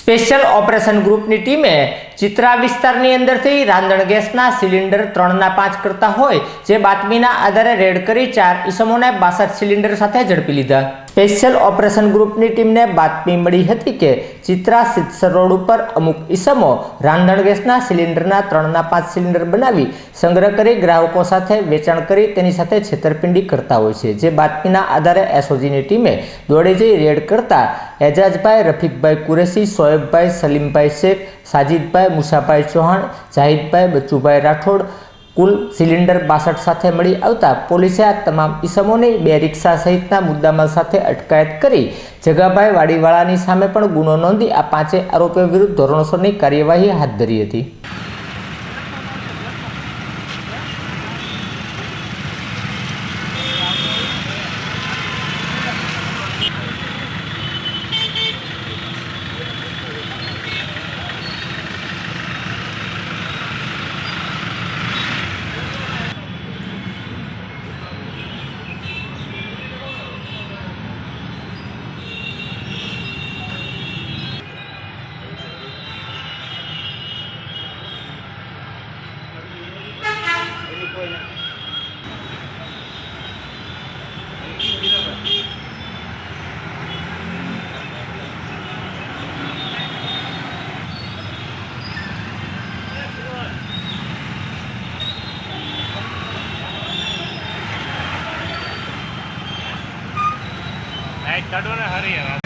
Special operation ગ્રુપની ટીમે ચિત્રા વિસ્તારની અંદરથી રાંધણ ગેસના સિલિન્ડર 3/5 કરતા હોય જે બાતમીના આધારે રેડ કરી 4 ઈસમોને 62 સિલિન્ડર સાથે ઝડપી લીધા। સ્પેશિયલ ઓપરેશન ગ્રુપની ટીમને બાતમી મળી હતી કે ચિત્રા સિત્સર રોડ ઉપર અમુક ઈસમો રાંધણ ગેસના સિલિન્ડરના 3/5 સિલિન્ડર બનાવી સંગ્રહ કરી ગ્રાહકો સાથે વેચાણ કરી તેની સાથે છેતરપિંડી કરતા હોય છે। જે બાતમીના આધારે એસઓજીની ટીમે દોડી જઈ રેડ કરતા એજાજભાઈ રફીકભાઈ કુરેશી, શોએબભાઈ, સલીમભાઈ શેખ, સાજીદભાઈ, મુસાભાઈ ચૌહાણ, જાહિદભાઈ, બચ્ચુભાઈ રાઠોડ કુલ સિલિન્ડર 62 સાથે મળી આવતા પોલીસે આ તમામ ઈસમોની 2 રિક્ષા સહિતના મુદ્દામાલ સાથે અટકાયત કરી જગાભાઈ વાડીવાળાની સામે પણ ગુનો નોંધી આ 5 આરોપીઓ વિરુદ્ધ ધોરણસરની કાર્યવાહી હાથ ધરી હતી। લાઈટ કાઢો ને હરી